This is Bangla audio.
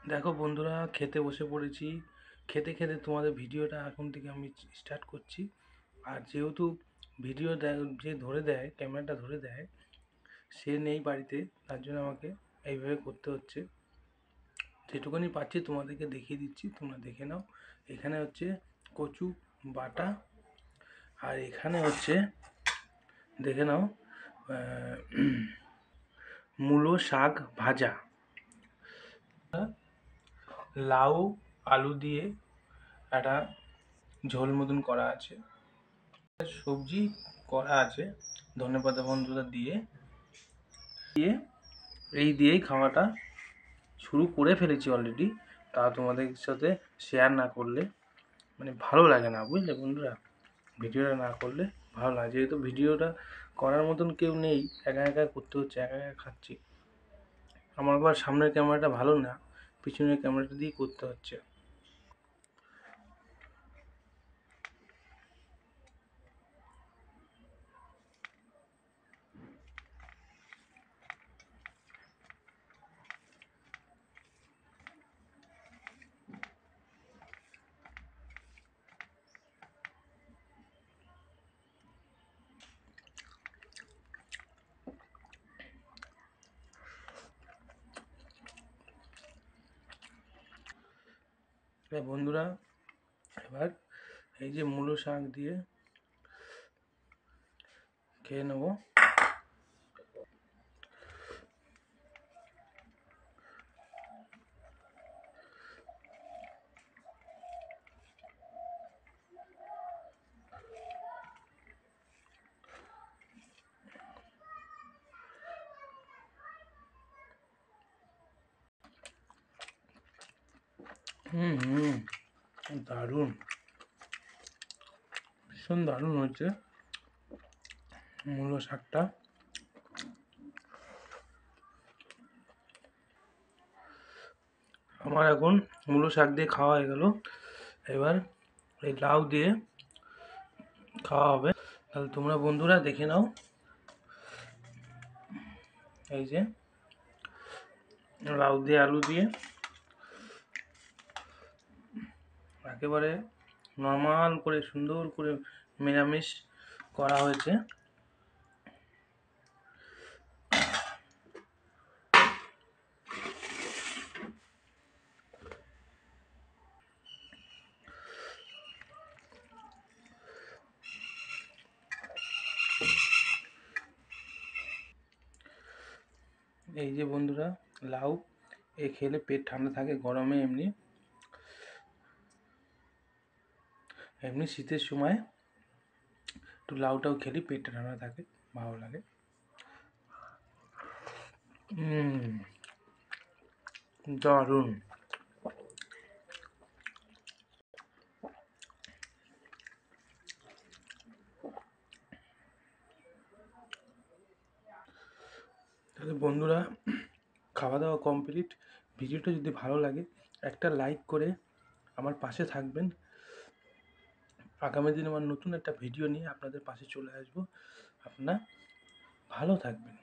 দেখো বন্ধুরা, খেতে বসে পড়েছি। খেতে খেতে তোমাদের ভিডিওটা এখন থেকে আমি স্টার্ট করছি। আর যেহেতু ভিডিও যে ধরে দেয়, ক্যামেরাটা ধরে দেয়, সে নেই বাড়িতে, তার জন্য আমাকে এইভাবে করতে হচ্ছে। যেটুকুনি পাচ্ছি তোমাদেরকে দেখিয়ে দিচ্ছি, তোমরা দেখে নাও। এখানে হচ্ছে কচু বাটা, আর এখানে হচ্ছে দেখে নাও মূলো শাক ভাজা, লাউ আলু দিয়ে একটা ঝোল মতন করা আছে, সবজি করা আছে ধনেপাতা বন্ধুরা দিয়ে দিয়ে এই দিয়েই খাওয়াটা শুরু করে ফেলেছি অলরেডি। তা তোমাদের সাথে শেয়ার না করলে মানে ভালো লাগে না, বুঝলে বন্ধুরা। ভিডিওটা না করলে ভালো লাগে, যেহেতু ভিডিওটা করার মতন কেউ নেই, একা একা করতে হচ্ছে, একা একা খাচ্ছি। আমার আবার সামনের ক্যামেরাটা ভালো না, পিছনের ক্যামেরাটা দিয়েই করতে হচ্ছে। বন্ধুরা, এবার এই যে মূলো শাক দিয়ে খেয়ে নেবো। হুম, দারুণ, ভীষণ দারুণ হচ্ছে মূলো শাকটা। আমার এখন মূলো শাক দিয়ে খাওয়া হয়ে গেল, এবার এই লাউ দিয়ে খাওয়া হবে। তাহলে তোমরা বন্ধুরা দেখে নাও, এই যে লাউ দিয়ে আলু দিয়ে একেবারে নর্মাল করে সুন্দর করে নিরামিষ করা হয়েছে। এই যে বন্ধুরা, লাউ এ খেলে পেট ঠান্ডা থাকে গরমে, এমনি এমনি শীতের সময় একটু লাউটাও খেলে পেটটা ঠান্ডা থাকে, ভালো লাগে। দারুণ। তাহলে বন্ধুরা, খাওয়া দাওয়া কমপ্লিট। ভিডিওটা যদি ভালো লাগে একটা লাইক করে আমার পাশে থাকবেন। আগামী দিনে আমার নতুন একটা ভিডিও নিয়ে আপনাদের পাশে চলে আসবো। আপনারা ভালো থাকবেন।